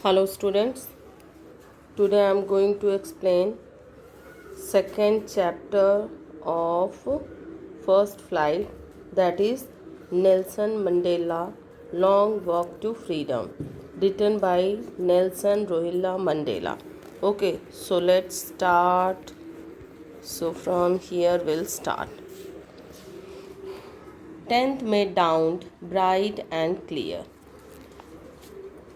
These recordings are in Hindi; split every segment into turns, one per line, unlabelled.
Hello students, today I am going to explain second chapter of First Flight, that is Nelson Mandela Long Walk to Freedom, written by Nelson Rohilla Mandela. Okay, so let's start. So from here we'll start. 10th May dawned bright and clear.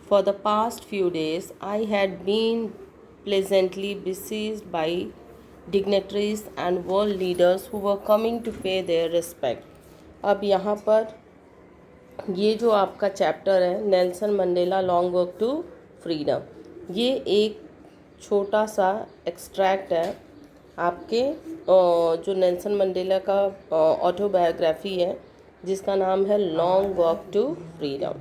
For the past few days, I had been pleasantly besieged by dignitaries and world leaders who were coming to pay their respect. अब यहाँ पर ये जो आपका चैप्टर है Nelson Mandela Long Walk to Freedom, ये एक छोटा सा एक्सट्रैक्ट है आपके जो नेल्सन मंडेला का ऑटोबायोग्राफी है जिसका नाम है Long Walk to Freedom,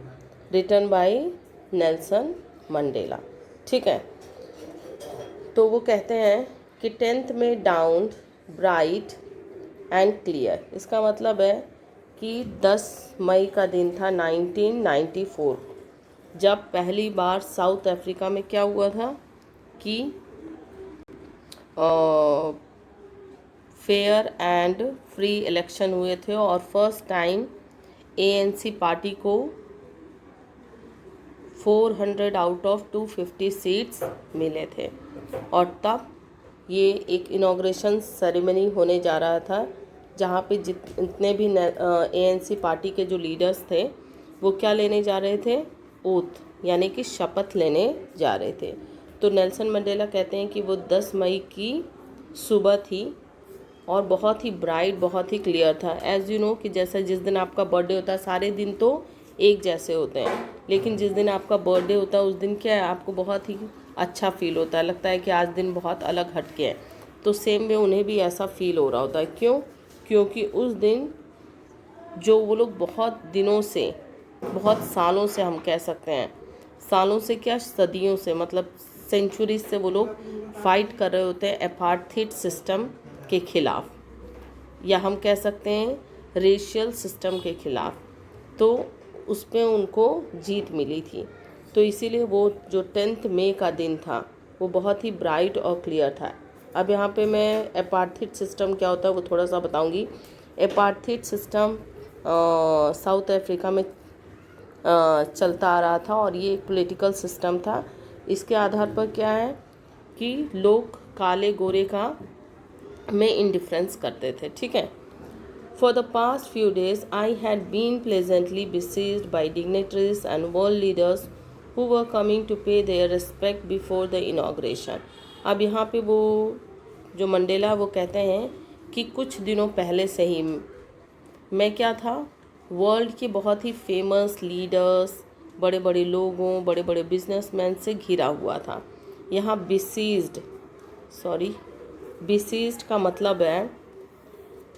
written by Nelson Mandela. ठीक है, तो वो कहते हैं कि 10th में डाउन ब्राइट एंड क्लियर, इसका मतलब है कि 10 मई का दिन था 1994, जब पहली बार साउथ अफ्रीका में क्या हुआ था कि फेयर एंड फ्री इलेक्शन हुए थे और फर्स्ट टाइम ANC पार्टी को 400 आउट ऑफ 250 सीट्स मिले थे। और तब ये एक इनॉग्रेशन सेरेमनी होने जा रहा था जहाँ पे जितने भी ANC पार्टी के जो लीडर्स थे वो क्या लेने जा रहे थे, ओथ यानी कि शपथ लेने जा रहे थे। तो नेल्सन मंडेला कहते हैं कि वो 10 मई की सुबह थी और बहुत ही ब्राइट, बहुत ही क्लियर था। एज़ यू नो कि जैसे जिस दिन आपका बर्थडे होता है सारे दिन तो एक जैसे होते हैं, लेकिन जिस दिन आपका बर्थडे होता है उस दिन क्या है, आपको बहुत ही अच्छा फील होता है, लगता है कि आज दिन बहुत अलग हटके है। तो सेम वे उन्हें भी ऐसा फील हो रहा होता है। क्यों? क्योंकि उस दिन जो वो लोग बहुत दिनों से, बहुत सालों से, हम कह सकते हैं सालों से क्या, सदियों से, मतलब सेंचुरी से वो लोग फाइट कर रहे होते हैं अपार्थाइड सिस्टम के खिलाफ, या हम कह सकते हैं रेशियल सिस्टम के खिलाफ। तो उस पर उनको जीत मिली थी। तो इसीलिए वो जो 10th मई का दिन था वो बहुत ही ब्राइट और क्लियर था। अब यहाँ पे मैं अपार्थाइड सिस्टम क्या होता है वो थोड़ा सा बताऊँगी। अपार्थाइड सिस्टम साउथ अफ्रीका में चलता आ रहा था और ये एक पॉलिटिकल सिस्टम था। इसके आधार पर क्या है कि लोग काले गोरे का में इंडिफरेंस करते थे। ठीक है, For the past few days, I had been pleasantly besieged by dignitaries and world leaders who were coming to pay their respect before the inauguration. अब यहाँ पे वो जो मंडेला वो कहते हैं कि कुछ दिनों पहले से ही मैं क्या था, वर्ल्ड के बहुत ही फेमस लीडर्स, बड़े बड़े लोगों, बड़े बड़े बिजनेसमैन से घिरा हुआ था। यहाँ बिसीज्ड का मतलब है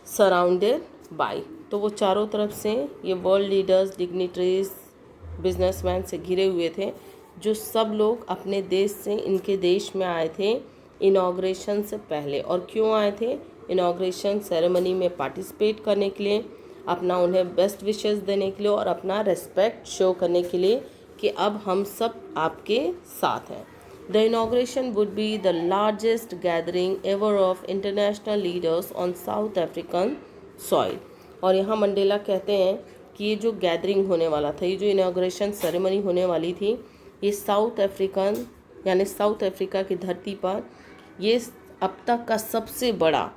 सराउंडेड बाय, तो वो चारों तरफ से ये वर्ल्ड लीडर्स, डिग्निटरीज, बिजनेसमैन से घिरे हुए थे, जो सब लोग अपने देश से इनके देश में आए थे इनॉग्रेशन से पहले। और क्यों आए थे? इनॉग्रेशन सेरेमनी में पार्टिसिपेट करने के लिए, अपना उन्हें बेस्ट विशेस देने के लिए और अपना रेस्पेक्ट शो करने के लिए कि अब हम सब आपके साथ हैं। The inauguration would be the largest gathering ever of international leaders on South African soil. और यहाँ मंडेला कहते हैं कि ये जो गैदरिंग होने वाला था, ये जो इनॉग्रेशन सेरेमनी होने वाली थी, ये साउथ अफ्रीकन यानी साउथ अफ्रीका की धरती पर ये अब तक का सबसे बड़ा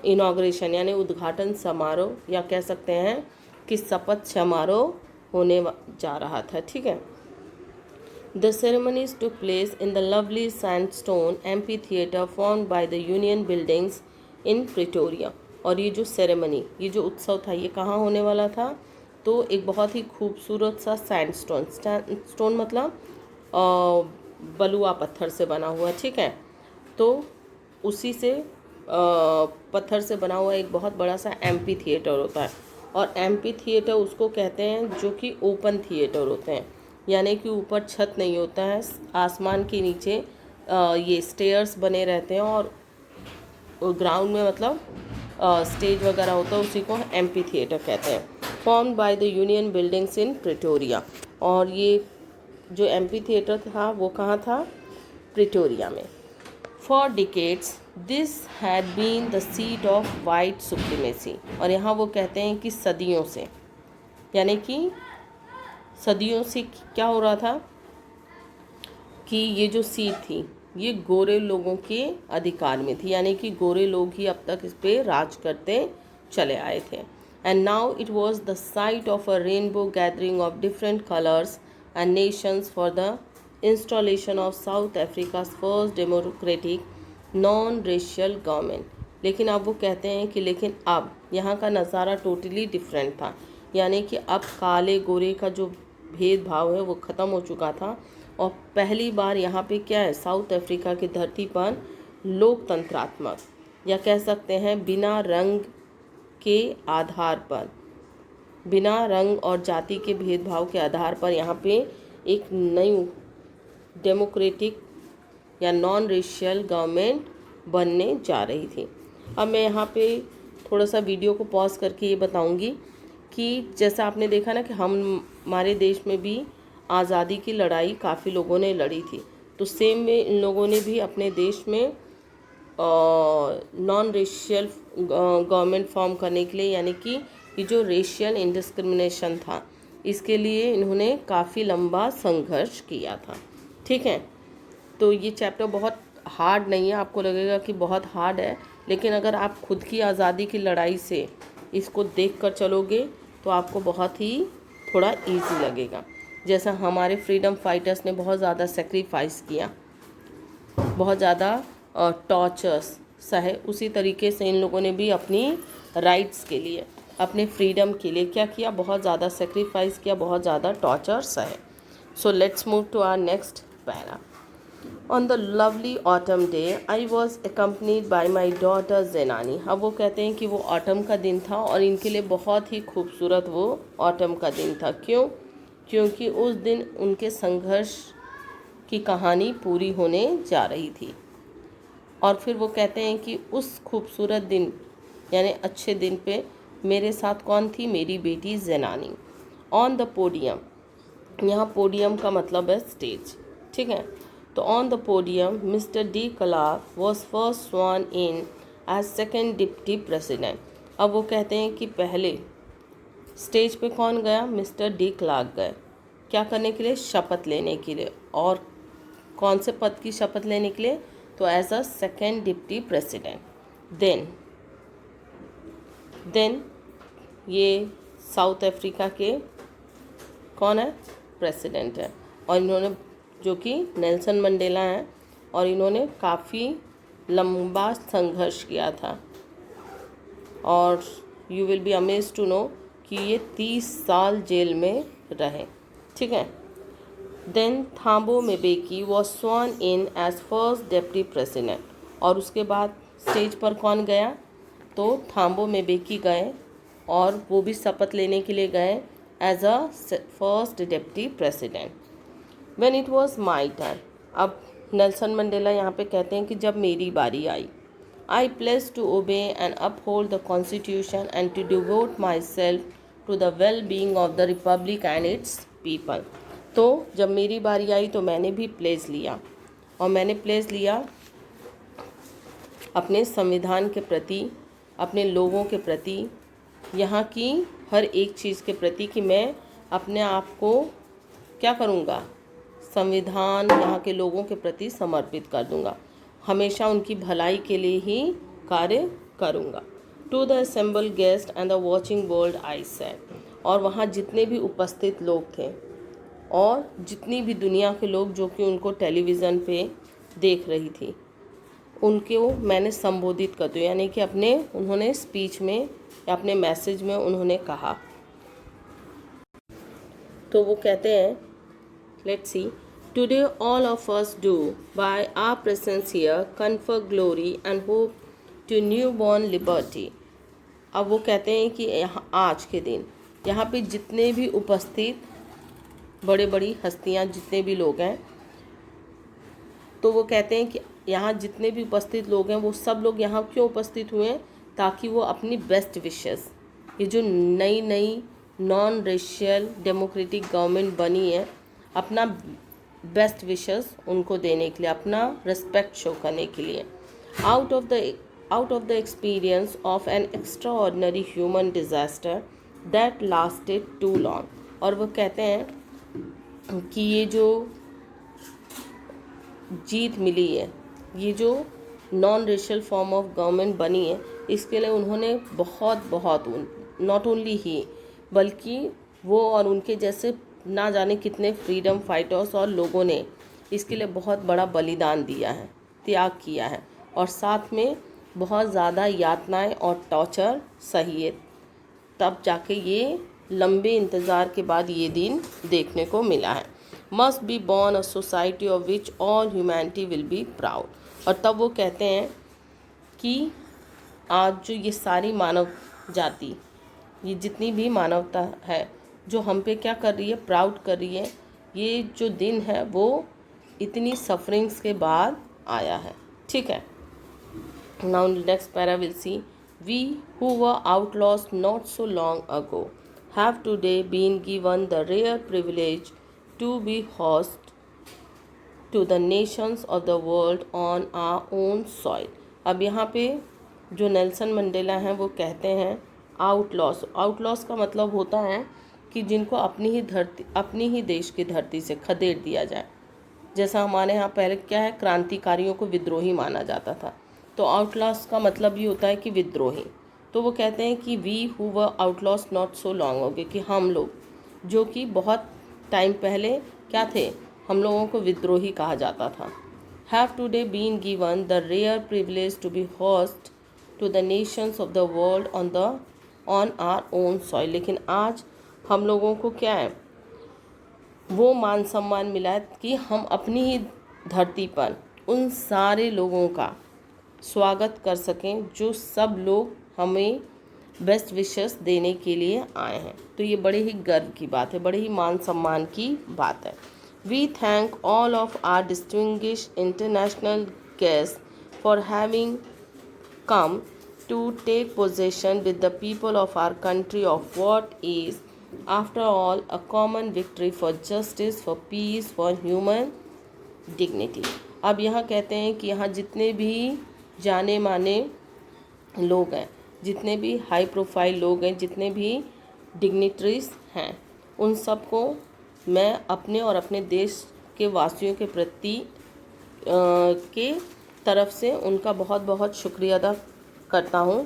इनॉग्रेशन यानी उद्घाटन समारोह, या कह सकते हैं कि शपथ समारोह होने जा रहा था। ठीक है, The ceremonies took place in the lovely sandstone amphitheater formed by the Union Buildings in Pretoria. और ये जो सेरेमनी, ये जो उत्सव था, ये कहाँ होने वाला था? तो एक बहुत ही खूबसूरत सा सैंडस्टोन मतलब बलुआ पत्थर से बना हुआ। ठीक है, तो उसी से पत्थर से बना हुआ एक बहुत बड़ा सा एम्पी थिएटर होता है। और एम्पी थिएटर उसको कहते हैं जो कि ओपन थिएटर होते हैं, यानी कि ऊपर छत नहीं होता है, आसमान के नीचे ये स्टेयर्स बने रहते हैं और ग्राउंड में मतलब स्टेज वगैरह होता है, उसी को एम्पी थिएटर कहते हैं। Formed by the Union buildings in Pretoria, और ये जो एम्पी थिएटर था वो कहाँ था? प्रिटोरिया में। For decades this had been the seat of white supremacy, और यहाँ वो कहते हैं कि सदियों से, यानी कि सदियों से क्या हो रहा था कि ये जो सीट थी ये गोरे लोगों के अधिकार में थी, यानी कि गोरे लोग ही अब तक इस पे राज करते चले आए थे। And now it was the site of a rainbow gathering of different colours and nations for the installation of South Africa's first democratic non racial government. लेकिन अब वो कहते हैं कि लेकिन अब यहाँ का नज़ारा टोटली डिफरेंट था, यानी कि अब काले गोरे का जो भेदभाव है वो ख़त्म हो चुका था, और पहली बार यहाँ पे क्या है, साउथ अफ्रीका की धरती पर लोकतंत्रात्मक, या कह सकते हैं बिना रंग के आधार पर, बिना रंग और जाति के भेदभाव के आधार पर यहाँ पे एक नई डेमोक्रेटिक या नॉन रेशियल गवर्नमेंट बनने जा रही थी। अब मैं यहाँ पे थोड़ा सा वीडियो को पॉज करके ये बताऊँगी कि जैसा आपने देखा ना कि हमारे देश में भी आज़ादी की लड़ाई काफ़ी लोगों ने लड़ी थी, तो सेम में इन लोगों ने भी अपने देश में नॉन रेशियल गवर्नमेंट फॉर्म करने के लिए, यानी कि ये जो रेशियल इंडिस्क्रिमिनेशन था इसके लिए इन्होंने काफ़ी लंबा संघर्ष किया था। ठीक है, तो ये चैप्टर बहुत हार्ड नहीं है, आपको लगेगा कि बहुत हार्ड है, लेकिन अगर आप खुद की आज़ादी की लड़ाई से इसको देख कर चलोगे तो आपको बहुत ही थोड़ा इजी लगेगा। जैसा हमारे फ्रीडम फाइटर्स ने बहुत ज़्यादा सेक्रीफाइस किया, बहुत ज़्यादा टॉर्चर्स सहे, उसी तरीके से इन लोगों ने भी अपनी राइट्स के लिए, अपने फ्रीडम के लिए क्या किया, बहुत ज़्यादा सेक्रीफाइस किया, बहुत ज़्यादा टॉर्चर सहे। So let's move to our next para. On the lovely autumn day, I was accompanied by my daughter ज़ेनानी। अब वो कहते हैं कि वो ऑटम का दिन था और इनके लिए बहुत ही खूबसूरत वो ऑटम का दिन था। क्यों? क्योंकि उस दिन उनके संघर्ष की कहानी पूरी होने जा रही थी। और फिर वो कहते हैं कि उस खूबसूरत दिन यानी अच्छे दिन पे मेरे साथ कौन थी? मेरी बेटी ज़ेनानी। ऑन द पोडियम, यहाँ पोडियम का मतलब है स्टेज, ठीक है। तो on the podium mister de Klerk was first sworn in as second deputy president. अब वो कहते हैं कि पहले स्टेज पे कौन गया? मिस्टर डी क्लार्क गए। क्या करने के लिए? शपथ लेने के लिए। और कौन से पद की शपथ लेने के लिए? तो as a second deputy president. Then ये साउथ अफ्रीका के कौन है? प्रेसिडेंट है। और इन्होंने, जो कि नेल्सन मंडेला हैं, और इन्होंने काफ़ी लंबा संघर्ष किया था। और you will be amazed to know कि ये 30 साल जेल में रहे, ठीक है। Then Thabo Mbeki was sworn in as first deputy president. और उसके बाद स्टेज पर कौन गया? तो थाम्बो मेबेकी गए, और वो भी शपथ लेने के लिए गए as a first deputy president. When it was my turn, अब नेल्सन मंडेला यहाँ पे कहते हैं कि जब मेरी बारी आई, I pledged to obey and uphold the Constitution and to devote myself to the well-being of the Republic and its people। तो जब मेरी बारी आई तो मैंने भी प्लेज लिया, और मैंने प्लेज लिया अपने संविधान के प्रति, अपने लोगों के प्रति, यहाँ की हर एक चीज़ के प्रति कि मैं अपने आप को क्या करूँगा? संविधान, यहाँ के लोगों के प्रति समर्पित कर दूंगा, हमेशा उनकी भलाई के लिए ही कार्य करूंगा। To the assemble guest and the watching world I said. और वहाँ जितने भी उपस्थित लोग थे और जितनी भी दुनिया के लोग जो कि उनको टेलीविज़न पे देख रही थी, उनको मैंने संबोधित कर दिया, यानी कि उन्होंने स्पीच में या अपने मैसेज में उन्होंने कहा। तो वो कहते हैं, let's see, today all of us do by our presence here confer glory and hope to newborn liberty। अब वो कहते हैं कि यहाँ आज के दिन यहाँ पे जितने भी उपस्थित बड़े बड़ी हस्तियाँ, जितने भी लोग हैं, तो वो कहते हैं कि यहाँ जितने भी उपस्थित लोग हैं वो सब लोग यहाँ क्यों उपस्थित हुए हैं? ताकि वो अपनी बेस्ट विशेस, ये जो नई नई नॉन रेशियल डेमोक्रेटिक गवर्नमेंट बनी है, अपना बेस्ट विशेस उनको देने के लिए, अपना रिस्पेक्ट शो करने के लिए। Out of the experience of an extraordinary human disaster that lasted too long. और वो कहते हैं कि ये जो जीत मिली है, ये जो non racial form of government बनी है, इसके लिए उन्होंने बहुत नॉट ओनली ही बल्कि वो और उनके जैसे ना जाने कितने फ्रीडम फाइटर्स और लोगों ने इसके लिए बहुत बड़ा बलिदान दिया है, त्याग किया है, और साथ में बहुत ज़्यादा यातनाएं और टॉर्चर सही है, तब जाके ये लंबे इंतज़ार के बाद ये दिन देखने को मिला है। Must be born a society of which all humanity will be proud. और तब वो कहते हैं कि आज जो ये सारी मानव जाति, ये जितनी भी मानवता है, जो हम पे क्या कर रही है, प्राउड कर रही है। ये जो दिन है वो इतनी सफरिंग्स के बाद आया है। ठीक है, now next para will see, we who were outlaws not so long ago have today been given the rare privilege to be host to the nations of the world on our own soil। अब यहाँ पे जो नेल्सन मंडेला हैं वो कहते हैं आउटलॉस का मतलब होता है कि जिनको अपनी ही देश की धरती से खदेड़ दिया जाए। जैसा हमारे यहाँ पहले क्या है, क्रांतिकारियों को विद्रोही माना जाता था, तो आउटलॉस का मतलब ये होता है कि विद्रोही। तो वो कहते हैं कि we who were outlaws not so long हो गए, कि हम लोग जो कि बहुत टाइम पहले क्या थे, हम लोगों को विद्रोही कहा जाता था, have today been given the rare privilege to be host to the nations of the world on our own soil. लेकिन आज हम लोगों को क्या है, वो मान सम्मान मिला है कि हम अपनी ही धरती पर उन सारे लोगों का स्वागत कर सकें जो सब लोग हमें बेस्ट विशेस देने के लिए आए हैं। तो ये बड़े ही गर्व की बात है, बड़े ही मान सम्मान की बात है। We thank all of our distinguished international guest for having come to take possession with the people of our country of what is, after all, a common victory for justice, for peace, for human dignity। अब यहाँ कहते हैं कि यहाँ जितने भी जाने माने लोग हैं, जितने भी हाई प्रोफाइल लोग हैं, जितने भी डिग्निटरीज हैं, उन सबको मैं अपने और अपने देश के वासियों के प्रति के तरफ से उनका बहुत बहुत शुक्रिया अदा करता हूँ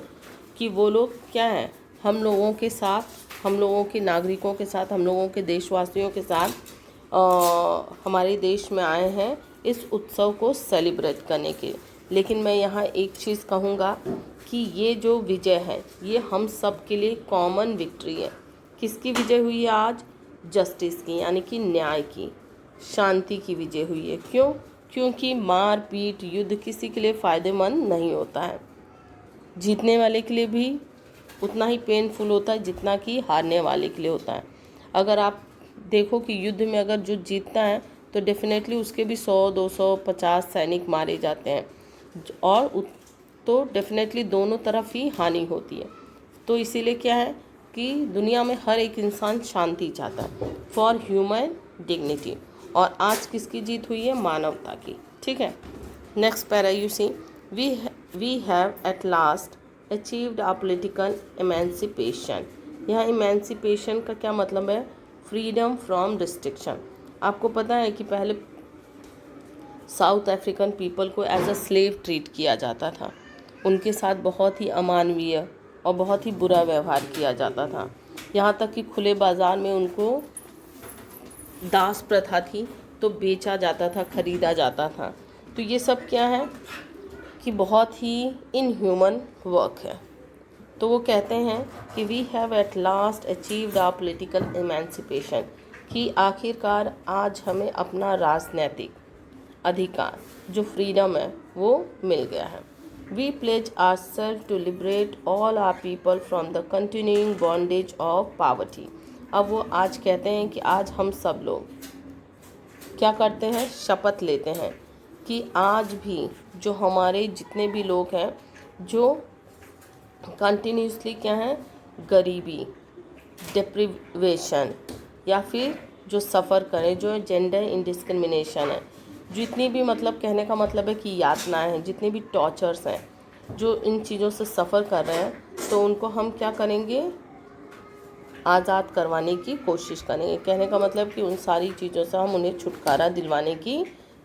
कि वो लोग क्या हैं, हम लोगों के साथ, हम लोगों के नागरिकों के साथ, हम लोगों के देशवासियों के साथ हमारे देश में आए हैं इस उत्सव को सेलिब्रेट करने के। लेकिन मैं यहाँ एक चीज़ कहूँगा कि ये जो विजय है ये हम सब के लिए कॉमन विक्ट्री है। किसकी विजय हुई है आज? जस्टिस की, यानी कि न्याय की, शांति की विजय हुई है। क्यों? क्योंकि मार पीट युद्ध किसी के लिए फ़ायदेमंद नहीं होता है। जीतने वाले के लिए भी उतना ही पेनफुल होता है जितना कि हारने वाले के लिए होता है। अगर आप देखो कि युद्ध में अगर जो जीतता है तो डेफिनेटली उसके भी 100, 200, 50 सैनिक मारे जाते हैं, और तो डेफिनेटली दोनों तरफ ही हानि होती है। तो इसीलिए क्या है कि दुनिया में हर एक इंसान शांति चाहता है, फॉर ह्यूमन डिग्निटी। और आज किसकी जीत हुई है? मानवता की। ठीक है, next para you see, we have at last achieved our political emancipation. यहाँ एमेंसिपेशन का क्या मतलब है? Freedom from restriction. आपको पता है कि पहले साउथ अफ्रीकन पीपल को एज अ स्लेव ट्रीट किया जाता था, उनके साथ बहुत ही अमानवीय और बहुत ही बुरा व्यवहार किया जाता था। यहाँ तक कि खुले बाज़ार में उनको दास प्रथा थी, तो बेचा जाता था, ख़रीदा जाता था। तो ये सब क्या है कि बहुत ही इनह्यूमन वर्क है। तो वो कहते हैं कि we have at last achieved our political emancipation, कि आखिरकार आज हमें अपना राजनीतिक अधिकार जो फ्रीडम है वो मिल गया है। We pledge ourselves to liberate all our people from the continuing bondage of poverty. अब वो आज कहते हैं कि आज हम सब लोग क्या करते हैं? शपथ लेते हैं कि आज भी जो हमारे जितने भी लोग हैं जो कंटिन्यूसली क्या हैं, गरीबी, डिप्रिवेशन या फिर जो सफ़र करें, जो जेंडर इंडिस्क्रिमिनेशन है, जितनी भी मतलब कहने का मतलब है कि यातनाएं हैं, जितनी भी टॉर्चर्स हैं, जो इन चीज़ों से सफ़र कर रहे हैं, तो उनको हम क्या करेंगे, आज़ाद करवाने की कोशिश करेंगे। कहने का मतलब कि उन सारी चीज़ों से हम उन्हें छुटकारा दिलवाने की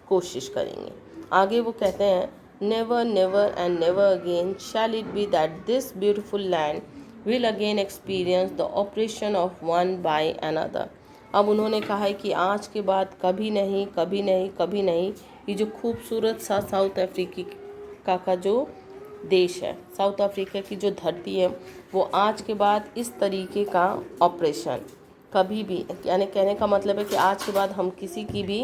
कोशिश करेंगे। आगे वो कहते हैं, never never and never again shall it be that this beautiful land will again experience the oppression of one by another. अब उन्होंने कहा है कि आज के बाद कभी नहीं, कभी नहीं, कभी नहीं, ये जो खूबसूरत सा साउथ अफ्रीका का जो देश है, साउथ अफ्रीका की जो धरती है, वो आज के बाद इस तरीके का ऑपरेशन कभी भी, यानी कहने का मतलब है कि आज के बाद हम किसी की भी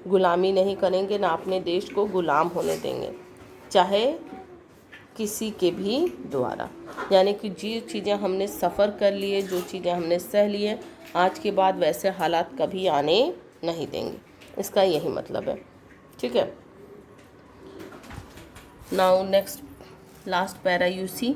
गुलामी नहीं करेंगे, ना अपने देश को गुलाम होने देंगे, चाहे किसी के भी द्वारा। यानी कि जो चीज़ें हमने सफ़र कर लिए, जो चीज़ें हमने सह लिए, आज के बाद वैसे हालात कभी आने नहीं देंगे। इसका यही मतलब है, ठीक है। Now next last para you see,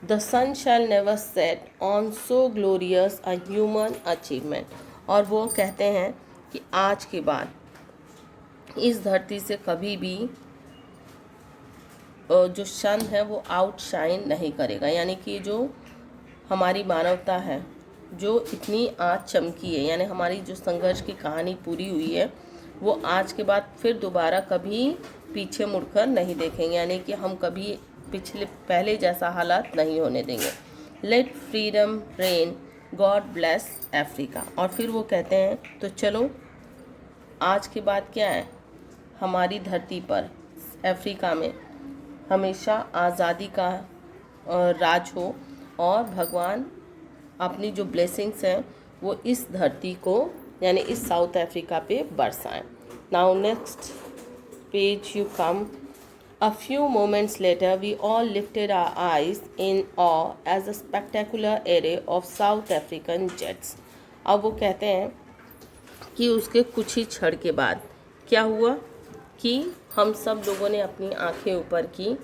the sun shall never set on so glorious a human achievement. और वो कहते हैं कि आज के बाद इस धरती से कभी भी जो सन है वो आउटशाइन नहीं करेगा। यानी कि जो हमारी मानवता है, जो इतनी आज चमकी है, यानी हमारी जो संघर्ष की कहानी पूरी हुई है, वो आज के बाद फिर दोबारा कभी पीछे मुड़कर नहीं देखेंगे। यानी कि हम कभी पहले जैसा हालात नहीं होने देंगे। Let freedom reign, God bless Africa. और फिर वो कहते हैं, तो चलो आज के बाद क्या है, हमारी धरती पर अफ्रीका में हमेशा आज़ादी का राज हो, और भगवान अपनी जो ब्लेसिंग्स हैं वो इस धरती को, यानी इस साउथ अफ्रीका पे बरसाएं। Now next page you come. A few moments later, we all lifted our eyes in awe as a spectacular array of South African jets. अब वो कहते हैं कि उसके कुछ ही क्षण के बाद क्या हुआ कि हम सब लोगों ने अपनी आंखें ऊपर की,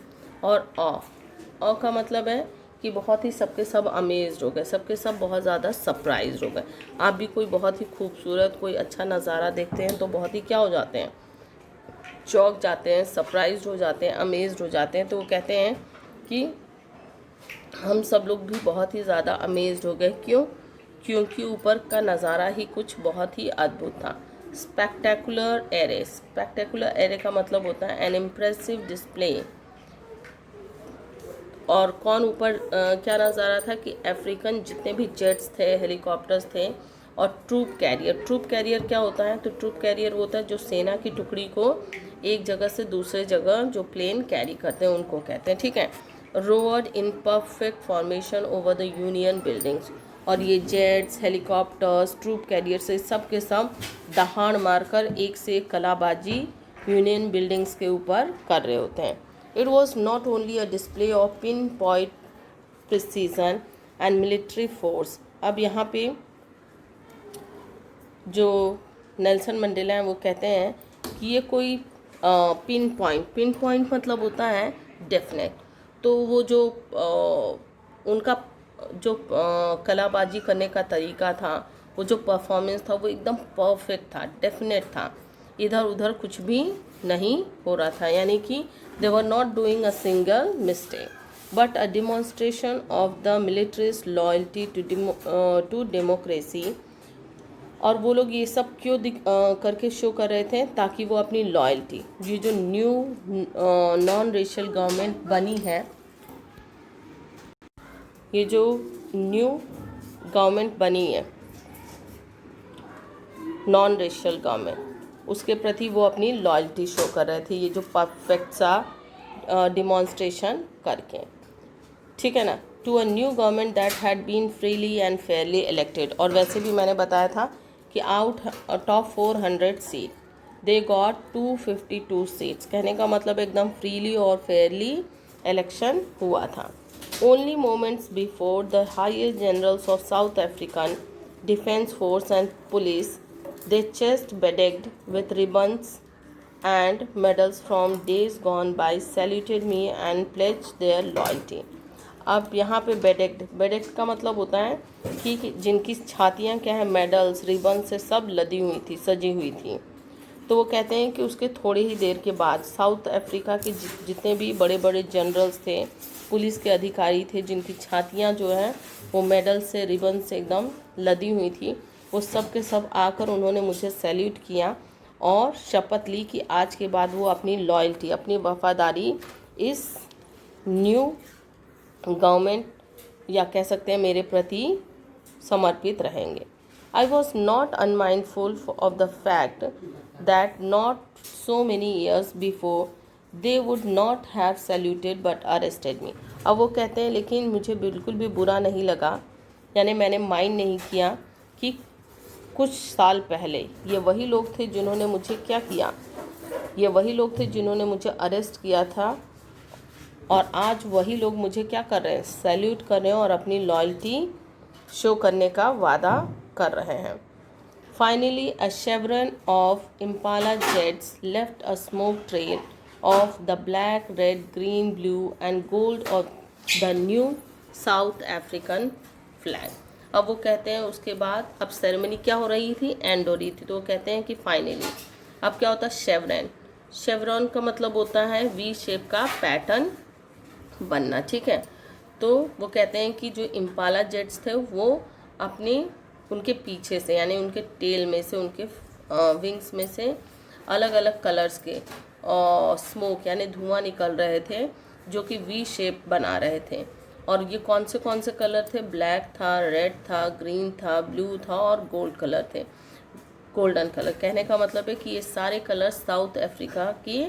और ऑ का मतलब है कि बहुत ही सबके सब अमेज्ड हो गए, सबके सब बहुत ज़्यादा सरप्राइज हो गए। आप भी कोई बहुत ही खूबसूरत कोई अच्छा नज़ारा देखते हैं तो बहुत ही क्या हो जाते हैं, चौंक जाते हैं, सरप्राइज्ड हो जाते हैं, अमेज्ड हो जाते हैं। तो वो कहते हैं कि हम सब लोग भी बहुत ही ज़्यादा अमेज्ड हो गए। क्यों? क्योंकि ऊपर का नज़ारा ही कुछ बहुत ही अद्भुत था। स्पेक्टेकुलर एरे, स्पेक्टेकुलर एरे का मतलब होता है एन इम्प्रेसिव डिस्प्ले। और कौन ऊपर क्या नज़ारा था कि अफ्रीकन जितने भी जेट्स थे, हेलीकॉप्टर्स थे, और ट्रूप कैरियर। ट्रूप कैरियर क्या होता है? तो ट्रूप कैरियर होता है जो सेना की टुकड़ी को एक जगह से दूसरे जगह जो प्लेन कैरी करते हैं उनको कहते हैं, ठीक है। Roared in perfect formation over the Union Buildings. और ये जेट्स, हेलीकॉप्टर्स, ट्रूप कैरियर से सब के सब दहाड़ मारकर एक से एक कलाबाजी यूनियन बिल्डिंग्स के ऊपर कर रहे होते हैं। It was not only a display of pinpoint precision and military force. अब यहाँ पे जो नेल्सन मंडेला हैं वो कहते हैं कि ये कोई पिन पॉइंट मतलब होता है डेफिनेट। तो वो जो उनका जो कलाबाजी करने का तरीका था, वो जो परफॉर्मेंस था, वो एकदम परफेक्ट था, डेफिनेट था, इधर उधर कुछ भी नहीं हो रहा था। यानी कि they were not doing a single mistake, but a demonstration of the military's loyalty to democracy. और वो लोग ये सब क्यों करके शो कर रहे थे? ताकि वो अपनी लॉयल्टी, ये जो न्यू नॉन रेशियल गवर्नमेंट बनी है, ये जो न्यू गवर्नमेंट बनी है नॉन रेशियल गवर्नमेंट, उसके प्रति वो अपनी लॉयल्टी शो कर रहे थे, ये जो परफेक्ट सा डिमॉन्स्ट्रेशन करके, ठीक है ना। To a new government that had been freely and fairly elected. और वैसे भी मैंने बताया था कि out top 400 seat they got 252 seats. कहने का मतलब एकदम फ्रीली और फेयरली इलेक्शन हुआ था। Only moments before the highest generals of south African defence force and police, they chest bedecked with ribbons and medals from days gone by, saluted me and pledged their loyalty. अब यहाँ पे बेडेक्ट का मतलब होता है कि जिनकी छातियाँ क्या है, मेडल्स रिबन से सब लदी हुई थी, सजी हुई थी। तो वो कहते हैं कि उसके थोड़ी ही देर के बाद साउथ अफ्रीका के जितने भी बड़े बड़े जनरल्स थे, पुलिस के अधिकारी थे, जिनकी छातियाँ जो है वो मेडल से रिबन से एकदम लदी हुई थी, वो सब के सब आकर उन्होंने मुझे सैल्यूट किया और शपथ ली कि आज के बाद वो अपनी लॉयल्टी, अपनी वफादारी इस न्यू गवर्नमेंट या कह सकते हैं मेरे प्रति समर्पित रहेंगे। I was not unmindful of the fact that not so many years before they would not have saluted but arrested me। अब वो कहते हैं लेकिन मुझे बिल्कुल भी बुरा नहीं लगा, यानी मैंने माइंड नहीं किया कि कुछ साल पहले ये वही लोग थे जिन्होंने मुझे क्या किया, ये वही लोग थे जिन्होंने मुझे अरेस्ट किया था, और आज वही लोग मुझे क्या कर रहे हैं, सैल्यूट कर रहे हैं और अपनी लॉयल्टी शो करने का वादा कर रहे हैं। Finally a शेवरन of Impala jets left a smoke trail of the black, red, green, blue and gold of the new south African flag. अब वो कहते हैं उसके बाद अब सेरेमनी क्या हो रही थी, एंड हो रही थी, तो वो कहते हैं कि फाइनली अब क्या होता है, शेवरन। शेवरन का मतलब होता है वी शेप का पैटर्न बनना, ठीक है। तो वो कहते हैं कि जो इम्पाला जेट्स थे वो अपने उनके पीछे से, यानी उनके टेल में से, उनके विंग्स में से अलग अलग कलर्स के स्मोक यानी धुआं निकल रहे थे, जो कि वी शेप बना रहे थे। और ये कौन से कलर थे, ब्लैक था, रेड था, ग्रीन था, ब्लू था और गोल्ड कलर थे, गोल्डन कलर। कहने का मतलब है कि ये सारे कलर साउथ अफ्रीका के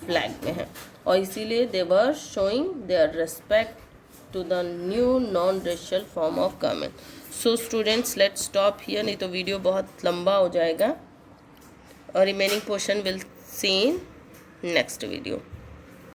फ्लैग में हैं और इसीलिए they were showing their respect to the new non-racial form of government। So students, let's stop here, नहीं तो वीडियो बहुत लंबा हो जाएगा और remaining portion will see in next video.